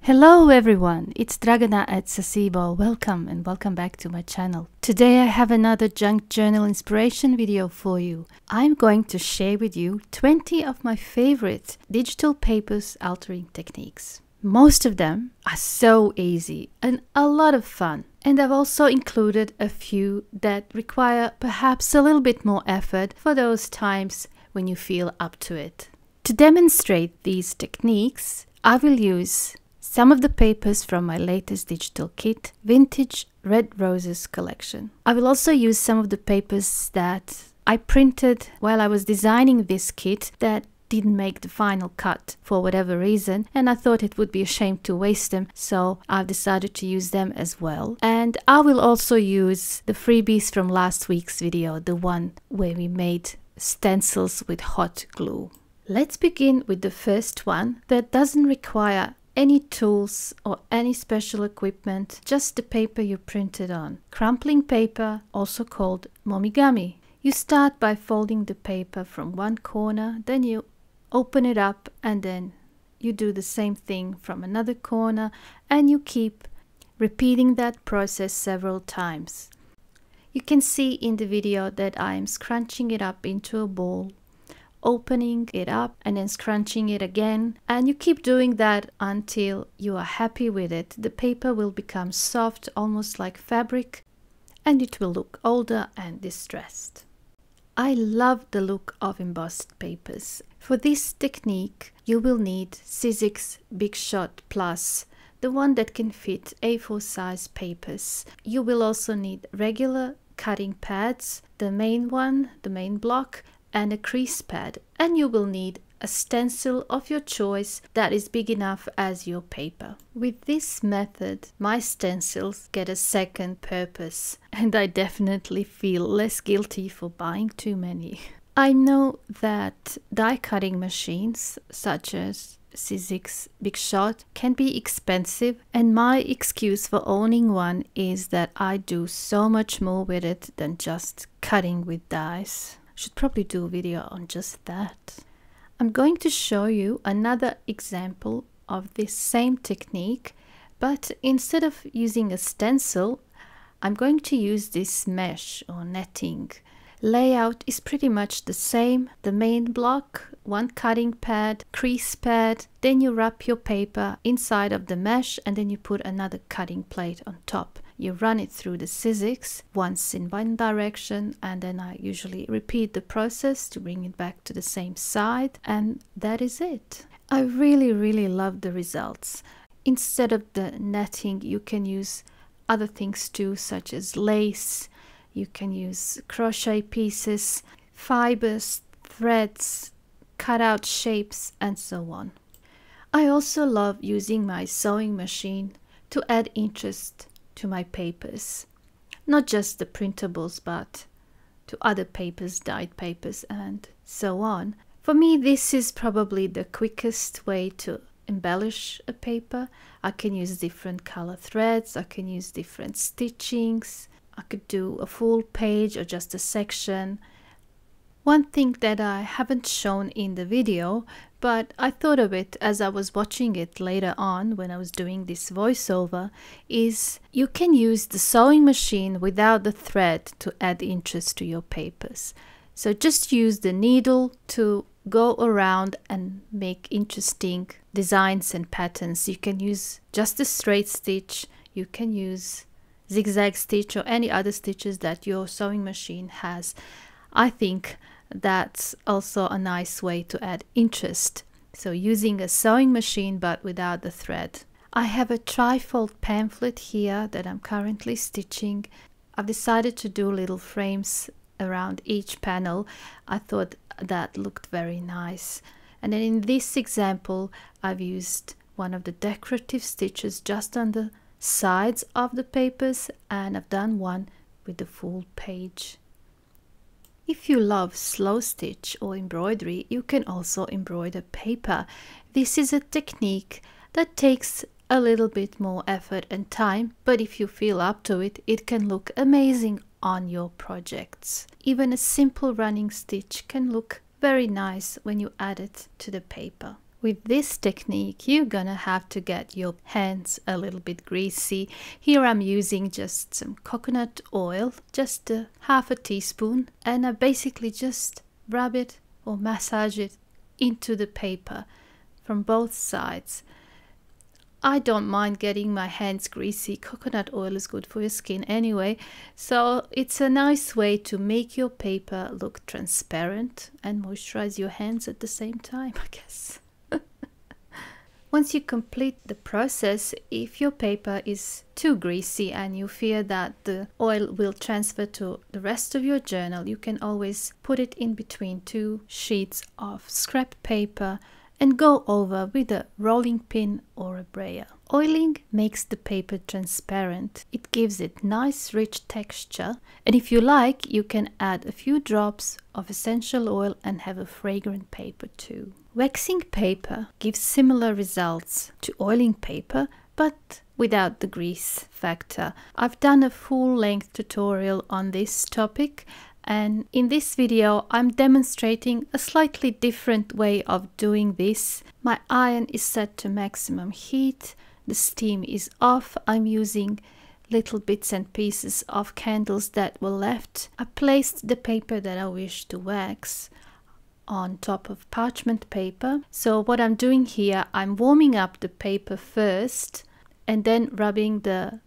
Hello everyone, it's Dragana at Saacibo. Welcome and welcome back to my channel. Today I have another junk journal inspiration video for you. I'm going to share with you 20 of my favorite digital papers altering techniques. Most of them are so easy and a lot of fun. And I've also included a few that require perhaps a little bit more effort for those times when you feel up to it. To demonstrate these techniques, I will use some of the papers from my latest digital kit, Vintage Red Roses collection. I will also use some of the papers that I printed while I was designing this kit that didn't make the final cut for whatever reason, and I thought it would be a shame to waste them, so I've decided to use them as well. And I will also use the freebies from last week's video, the one where we made stencils with hot glue. Let's begin with the first one that doesn't require any tools or any special equipment, just the paper you printed on. Crumpling paper, also called momigami. You start by folding the paper from one corner, then you open it up, and then you do the same thing from another corner, and you keep repeating that process several times. You can see in the video that I am scrunching it up into a ball, opening it up and then scrunching it again, and you keep doing that until you are happy with it. The paper will become soft, almost like fabric, and it will look older and distressed. I love the look of embossed papers. For this technique you will need Sizzix Big Shot Plus, the one that can fit A4 size papers. You will also need regular cutting pads, the main one, the main block, and a crease pad, and you will need a stencil of your choice that is big enough as your paper. With this method, my stencils get a second purpose, and I definitely feel less guilty for buying too many. I know that die cutting machines such as Sizzix Big Shot can be expensive, and my excuse for owning one is that I do so much more with it than just cutting with dies. Should probably do a video on just that. I'm going to show you another example of this same technique, but instead of using a stencil, I'm going to use this mesh or netting. Layout is pretty much the same. The main block, one cutting pad, crease pad, then you wrap your paper inside of the mesh, and then you put another cutting plate on top. You run it through the Sizzix once in one direction, and then I usually repeat the process to bring it back to the same side, and that is it. I really love the results. Instead of the netting, you can use other things too, such as lace. You can use crochet pieces, fibers, threads, cut out shapes, and so on. I also love using my sewing machine to add interest to my papers, not just the printables, but to other papers, dyed papers, and so on. For me, this is probably the quickest way to embellish a paper. I can use different color threads, I can use different stitchings, I could do a full page or just a section. One thing that I haven't shown in the video, but I thought of it as I was watching it later on when I was doing this voiceover, is you can use the sewing machine without the thread to add interest to your papers. So just use the needle to go around and make interesting designs and patterns. You can use just a straight stitch, you can use zigzag stitch or any other stitches that your sewing machine has. I think that's also a nice way to add interest. So using a sewing machine but without the thread. I have a trifold pamphlet here that I'm currently stitching. I've decided to do little frames around each panel. I thought that looked very nice. And then in this example, I've used one of the decorative stitches just on the sides of the papers, and I've done one with the full page. If you love slow stitch or embroidery, you can also embroider paper. This is a technique that takes a little bit more effort and time, but if you feel up to it, it can look amazing on your projects. Even a simple running stitch can look very nice when you add it to the paper. With this technique, you're gonna have to get your hands a little bit greasy. Here I'm using just some coconut oil, just half a teaspoon, and I basically just rub it or massage it into the paper from both sides. I don't mind getting my hands greasy. Coconut oil is good for your skin anyway, so it's a nice way to make your paper look transparent and moisturize your hands at the same time, I guess. Once you complete the process, if your paper is too greasy and you fear that the oil will transfer to the rest of your journal, you can always put it in between two sheets of scrap paper and go over with a rolling pin or a brayer. Oiling makes the paper transparent. It gives it nice rich texture, and if you like, you can add a few drops of essential oil and have a fragrant paper too. Waxing paper gives similar results to oiling paper, but without the grease factor. I've done a full-length tutorial on this topic, and in this video I'm demonstrating a slightly different way of doing this. My iron is set to maximum heat, the steam is off, I'm using little bits and pieces of candles that were left. I placed the paper that I wish to wax on top of parchment paper. So what I'm doing here, I'm warming up the paper first and then rubbing the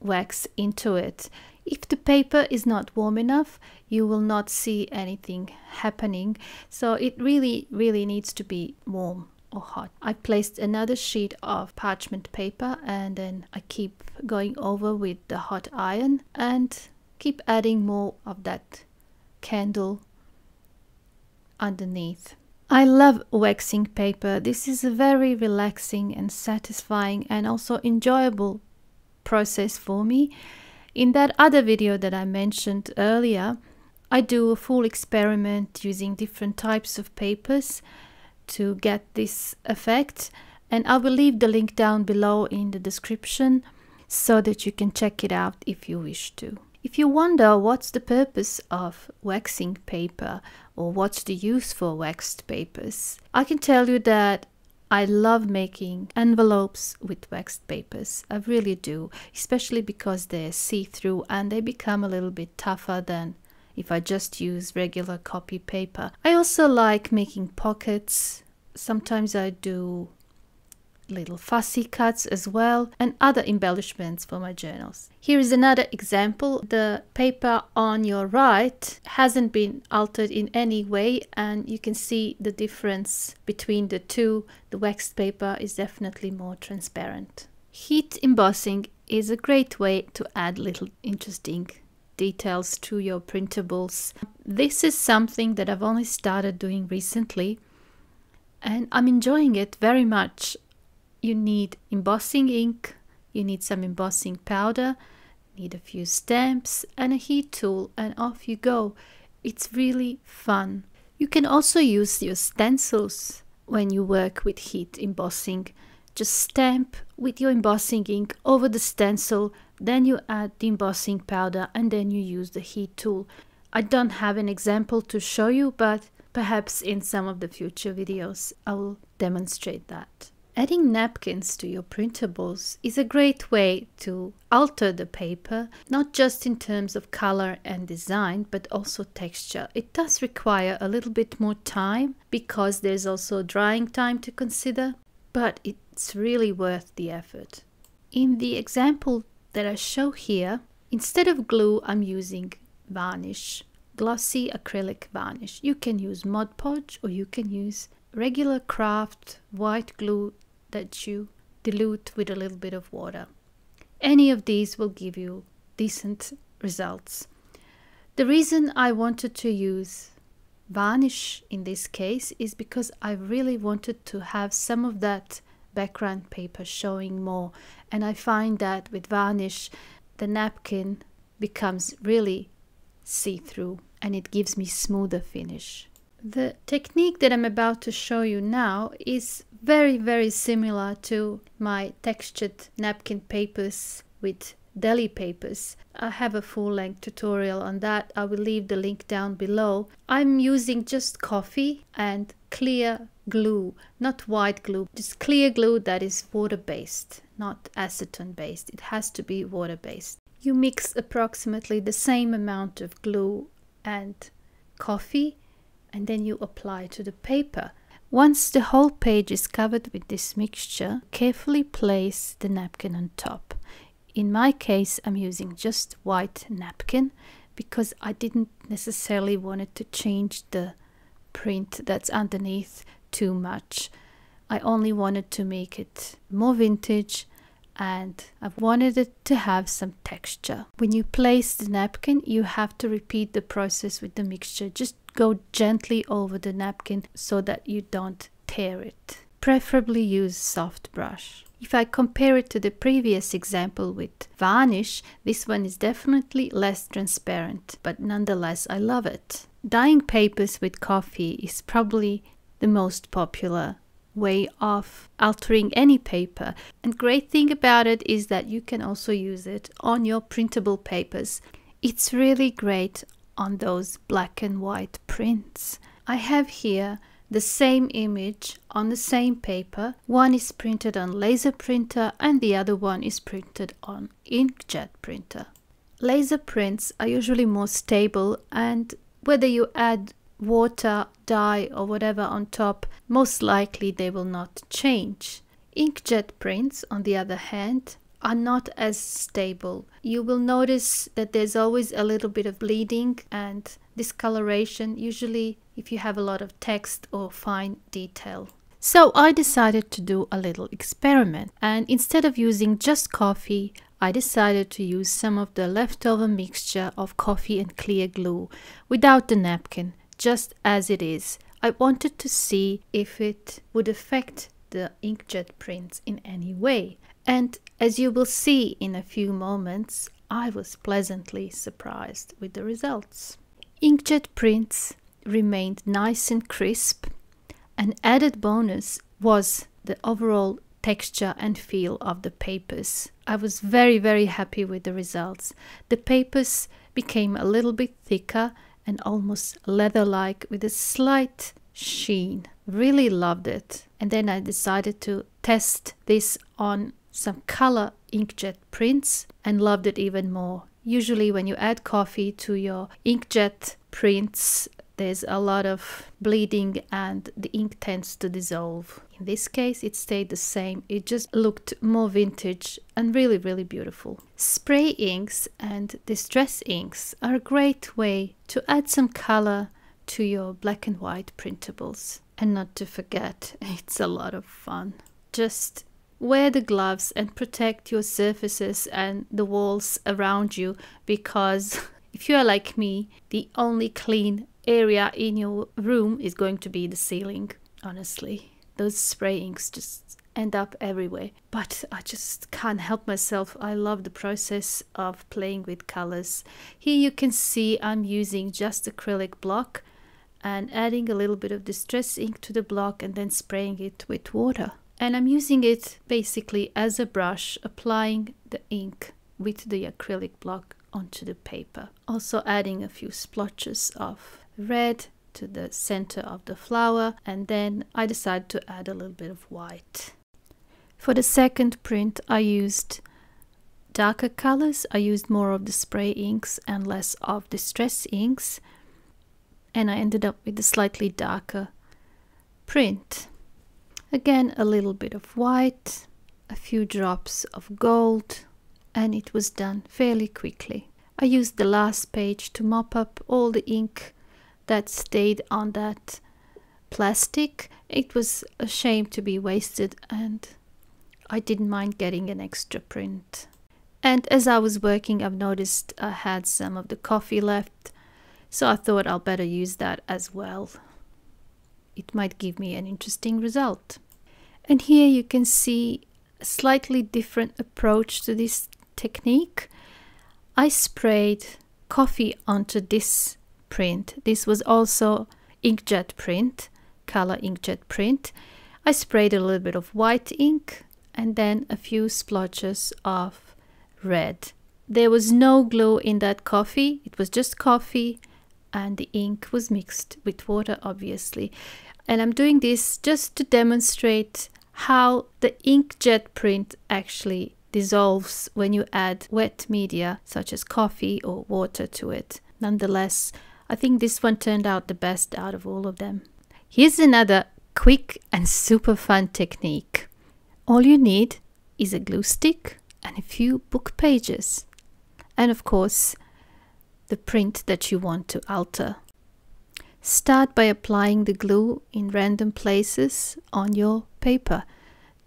wax into it. If the paper is not warm enough, you will not see anything happening. So it really needs to be warm or hot. I placed another sheet of parchment paper and then I keep going over with the hot iron and keep adding more of that candle underneath. I love waxing paper. This is a very relaxing and satisfying and also enjoyable process for me. In that other video that I mentioned earlier, I do a full experiment using different types of papers to get this effect, and I will leave the link down below in the description so that you can check it out if you wish to. If you wonder what's the purpose of waxing paper or what's the use for waxed papers, I can tell you that I love making envelopes with waxed papers. I really do, especially because they're see-through and they become a little bit tougher than if I just use regular copy paper. I also like making pockets. Sometimes I do little fussy cuts as well and other embellishments for my journals. Here is another example. The paper on your right hasn't been altered in any way and you can see the difference between the two. The waxed paper is definitely more transparent. Heat embossing is a great way to add little interesting details to your printables. This is something that I've only started doing recently and I'm enjoying it very much. You need embossing ink, you need some embossing powder, need a few stamps and a heat tool, and off you go. It's really fun. You can also use your stencils when you work with heat embossing. Just stamp with your embossing ink over the stencil, then you add the embossing powder and then you use the heat tool. I don't have an example to show you, but perhaps in some of the future videos I will demonstrate that. Adding napkins to your printables is a great way to alter the paper, not just in terms of color and design, but also texture. It does require a little bit more time because there's also drying time to consider, but it's really worth the effort. In the example that I show here, instead of glue, I'm using varnish, glossy acrylic varnish. You can use Mod Podge or you can use regular craft white glue that you dilute with a little bit of water. Any of these will give you decent results. The reason I wanted to use varnish in this case is because I really wanted to have some of that background paper showing more, and I find that with varnish the napkin becomes really see-through and it gives me smoother finish. The technique that I'm about to show you now is very similar to my textured napkin papers with deli papers. I have a full-length tutorial on that. I will leave the link down below. I'm using just coffee and clear glue, not white glue, just clear glue that is water-based, not acetone-based. It has to be water-based. You mix approximately the same amount of glue and coffee, and then you apply to the paper. Once the whole page is covered with this mixture, carefully place the napkin on top. In my case, I'm using just white napkin because I didn't necessarily want it to change the print that's underneath too much. I only wanted to make it more vintage, and I wanted it to have some texture. When you place the napkin, you have to repeat the process with the mixture. Just go gently over the napkin so that you don't tear it. Preferably use soft brush. If I compare it to the previous example with varnish, this one is definitely less transparent, but nonetheless I love it. Dyeing papers with coffee is probably the most popular way of altering any paper, and great thing about it is that you can also use it on your printable papers. It's really great on those black and white prints. I have here the same image on the same paper. One is printed on laser printer and the other one is printed on inkjet printer. Laser prints are usually more stable, and whether you add water, dye or whatever on top, most likely they will not change. Inkjet prints, on the other hand, are not as stable. You will notice that there's always a little bit of bleeding and discoloration, usually if you have a lot of text or fine detail. So I decided to do a little experiment, and instead of using just coffee, I decided to use some of the leftover mixture of coffee and clear glue without the napkin, just as it is. I wanted to see if it would affect the inkjet prints in any way. And as you will see in a few moments, I was pleasantly surprised with the results. Inkjet prints remained nice and crisp. An added bonus was the overall texture and feel of the papers. I was very happy with the results. The papers became a little bit thicker and almost leather-like with a slight sheen. Really loved it. And then I decided to test this on some color inkjet prints and loved it even more. Usually when you add coffee to your inkjet prints, there's a lot of bleeding and the ink tends to dissolve. In this case, it stayed the same. It just looked more vintage and really beautiful. Spray inks and distress inks are a great way to add some color to your black and white printables. And not to forget, it's a lot of fun. Just wear the gloves and protect your surfaces and the walls around you, because if you are like me, the only clean area in your room is going to be the ceiling. Honestly, those spray inks just end up everywhere, but I just can't help myself. I love the process of playing with colors. Here you can see I'm using just acrylic block and adding a little bit of distress ink to the block and then spraying it with water. And I'm using it basically as a brush, applying the ink with the acrylic block onto the paper. Also adding a few splotches of red to the center of the flower, and then I decided to add a little bit of white. For the second print I used darker colors. I used more of the spray inks and less of distress inks, and I ended up with a slightly darker print. Again, a little bit of white, a few drops of gold, and it was done fairly quickly. I used the last page to mop up all the ink that stayed on that plastic. It was a shame to be wasted, and I didn't mind getting an extra print. And as I was working, I've noticed I had some of the coffee left, so I thought I'll better use that as well. It might give me an interesting result. And here you can see a slightly different approach to this technique. I sprayed coffee onto this print. This was also inkjet print, color inkjet print. I sprayed a little bit of white ink and then a few splotches of red. There was no glue in that coffee. It was just coffee, and the ink was mixed with water, obviously. And I'm doing this just to demonstrate how the inkjet print actually dissolves when you add wet media such as coffee or water to it. Nonetheless, I think this one turned out the best out of all of them. Here's another quick and super fun technique. All you need is a glue stick and a few book pages. And of course, the print that you want to alter. Start by applying the glue in random places on your paper.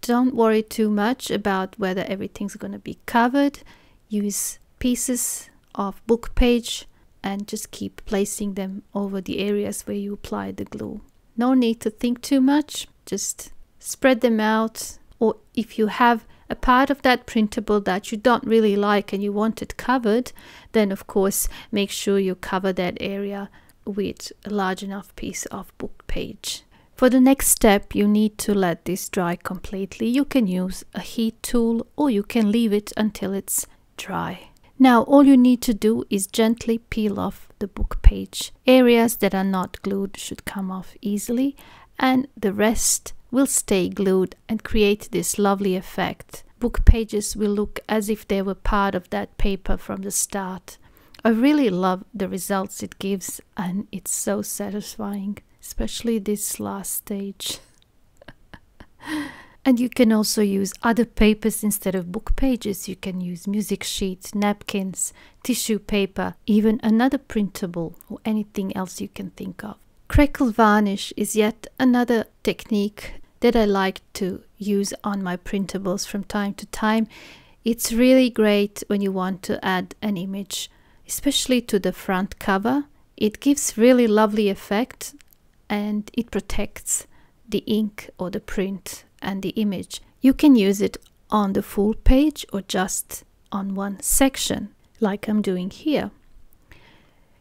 Don't worry too much about whether everything's going to be covered. Use pieces of book page and just keep placing them over the areas where you apply the glue. No need to think too much, just spread them out. Or if you have a part of that printable that you don't really like and you want it covered, then of course make sure you cover that area with a large enough piece of book page. For the next step, you need to let this dry completely. You can use a heat tool or you can leave it until it's dry. Now all you need to do is gently peel off the book page. Areas that are not glued should come off easily, and the rest will stay glued and create this lovely effect. Book pages will look as if they were part of that paper from the start. I really love the results it gives, and it's so satisfying, especially this last stage. And you can also use other papers instead of book pages. You can use music sheets, napkins, tissue paper, even another printable or anything else you can think of. Crackle varnish is yet another technique that I like to use on my printables from time to time. It's really great when you want to add an image, especially to the front cover. It gives really lovely effect and it protects the ink or the print and the image. You can use it on the full page or just on one section, like I'm doing here.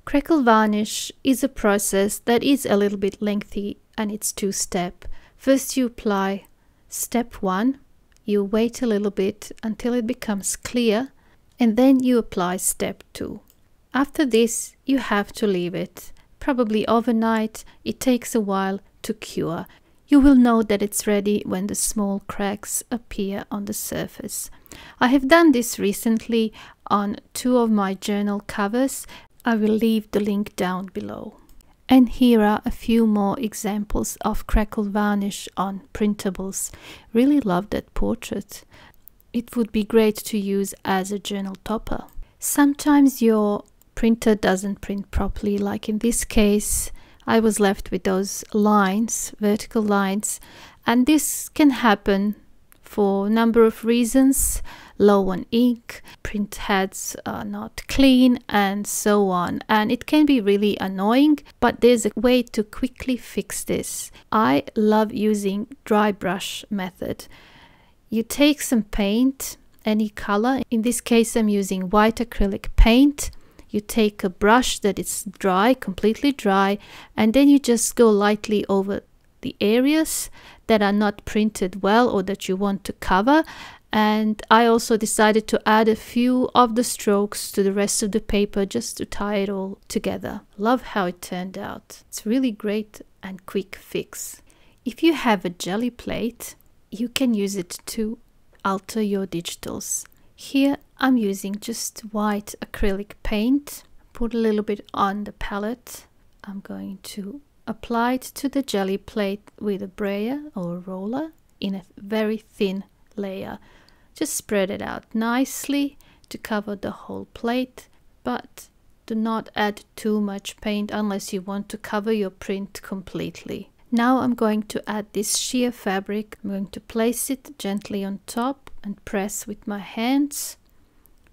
Crackle varnish is a process that is a little bit lengthy, and it's two-step. First you apply step 1, you wait a little bit until it becomes clear, and then you apply step 2. After this, you have to leave it, probably overnight. It takes a while to cure. You will know that it's ready when the small cracks appear on the surface. I have done this recently on 2 of my journal covers. I will leave the link down below. And here are a few more examples of crackle varnish on printables. Really love that portrait. It would be great to use as a journal topper. Sometimes your printer doesn't print properly, like in this case. I was left with those lines, vertical lines, and this can happen for a number of reasons. Low on ink, print heads are not clean, and so on. And it can be really annoying, but there's a way to quickly fix this. I love using dry brush method. You take some paint, any color. In this case, I'm using white acrylic paint. You take a brush that is dry, completely dry, and then you just go lightly over the areas that are not printed well or that you want to cover. And I also decided to add a few of the strokes to the rest of the paper just to tie it all together. Love how it turned out. It's really great and quick fix. If you have a jelly plate, you can use it to alter your digitals. Here I'm using just white acrylic paint. Put a little bit on the palette. I'm going to apply it to the jelly plate with a brayer or a roller in a very thin layer. Just spread it out nicely to cover the whole plate, but do not add too much paint unless you want to cover your print completely. Now I'm going to add this sheer fabric. I'm going to place it gently on top and press with my hands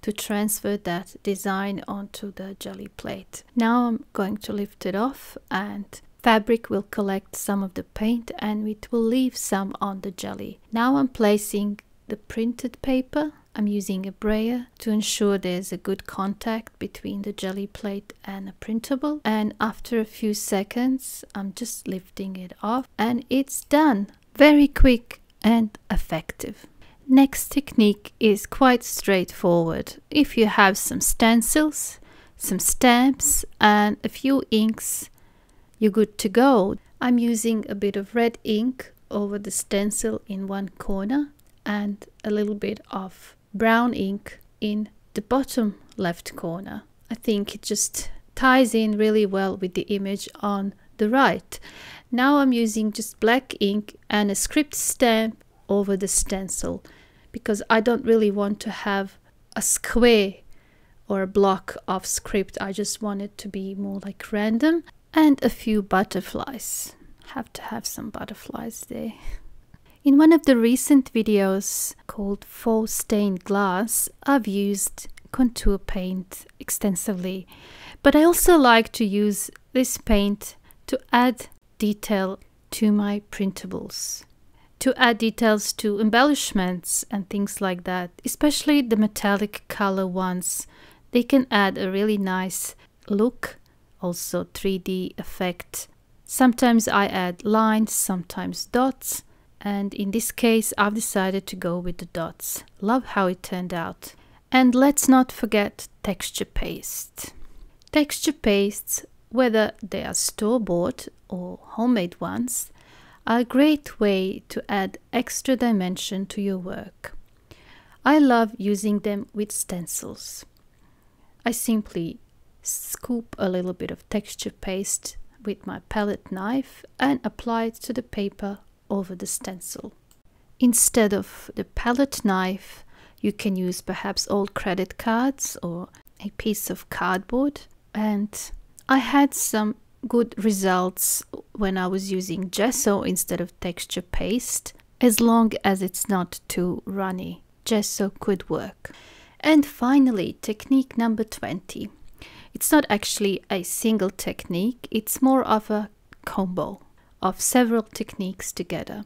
to transfer that design onto the jelly plate. Now I'm going to lift it off, and fabric will collect some of the paint and it will leave some on the jelly. Now I'm placing the printed paper. I'm using a brayer to ensure there's a good contact between the jelly plate and a printable. And after a few seconds, I'm just lifting it off and it's done. Very quick and effective. Next technique is quite straightforward. If you have some stencils, some stamps and a few inks, you're good to go. I'm using a bit of red ink over the stencil in one corner and a little bit of brown ink in the bottom left corner. I think it just ties in really well with the image on the right. Now I'm using just black ink and a script stamp over the stencil because I don't really want to have a square or a block of script. I just want it to be more like random. And a few butterflies. Have to have some butterflies there. In one of the recent videos called Faux Stained Glass, I've used contour paint extensively, but I also like to use this paint to add detail to my printables, to add details to embellishments and things like that, especially the metallic color ones. They can add a really nice look, also 3D effect. Sometimes I add lines, sometimes dots, and in this case I've decided to go with the dots. Love how it turned out. And let's not forget texture paste. Texture pastes, whether they are store-bought or homemade ones, are a great way to add extra dimension to your work. I love using them with stencils. I simply scoop a little bit of texture paste with my palette knife and apply it to the paper over the stencil. Instead of the palette knife, you can use perhaps old credit cards or a piece of cardboard. And I had some good results when I was using gesso instead of texture paste, as long as it's not too runny. Gesso could work. And finally, technique number 20. It's not actually a single technique, it's more of a combo of several techniques together.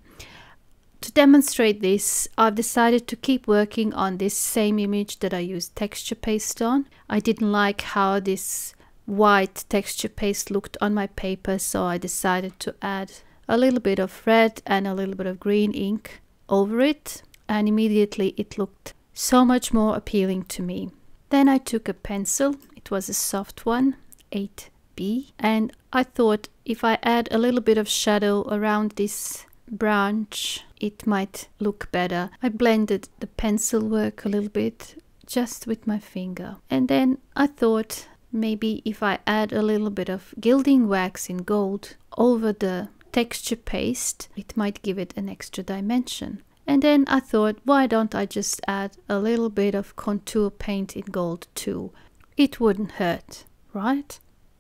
To demonstrate this, I've decided to keep working on this same image that I used texture paste on. I didn't like how this white texture paste looked on my paper, so I decided to add a little bit of red and a little bit of green ink over it, and immediately it looked so much more appealing to me. Then I took a pencil, it was a soft one, 8B, and I thought if I add a little bit of shadow around this branch, it might look better. I blended the pencil work a little bit just with my finger. And then I thought maybe if I add a little bit of gilding wax in gold over the texture paste, it might give it an extra dimension. And then I thought, why don't I just add a little bit of contour paint in gold too? It wouldn't hurt, right?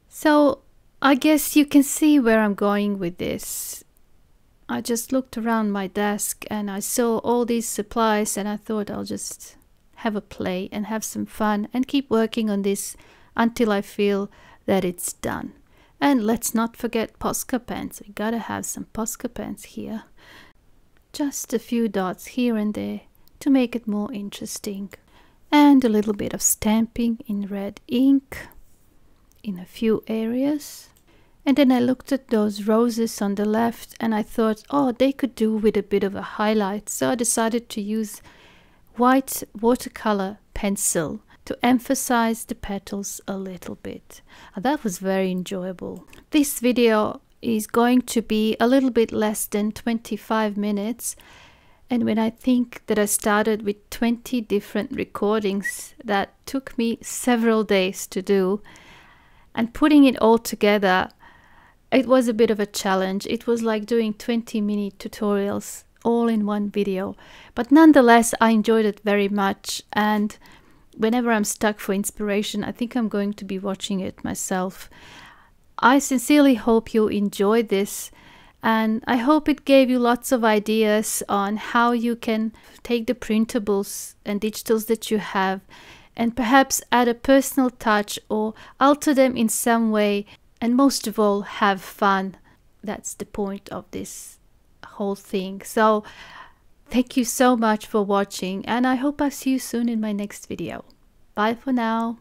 So I guess you can see where I'm going with this. I just looked around my desk and I saw all these supplies and I thought I'll just have a play and have some fun and keep working on this until I feel that it's done. And let's not forget Posca pens. We gotta have some Posca pens here. Just a few dots here and there to make it more interesting. And a little bit of stamping in red ink in a few areas. And then I looked at those roses on the left and I thought, oh, they could do with a bit of a highlight. So I decided to use white watercolor pencil to emphasize the petals a little bit. That was very enjoyable. This video is going to be a little bit less than 25 minutes. And when I think that I started with 20 different recordings that took me several days to do, and putting it all together, it was a bit of a challenge. It was like doing 20 mini tutorials all in one video. But nonetheless, I enjoyed it very much. And whenever I'm stuck for inspiration, I think I'm going to be watching it myself. I sincerely hope you enjoyed this, and I hope it gave you lots of ideas on how you can take the printables and digitals that you have and perhaps add a personal touch or alter them in some way, and most of all, have fun. That's the point of this whole thing. So thank you so much for watching, and I hope I'll see you soon in my next video. Bye for now.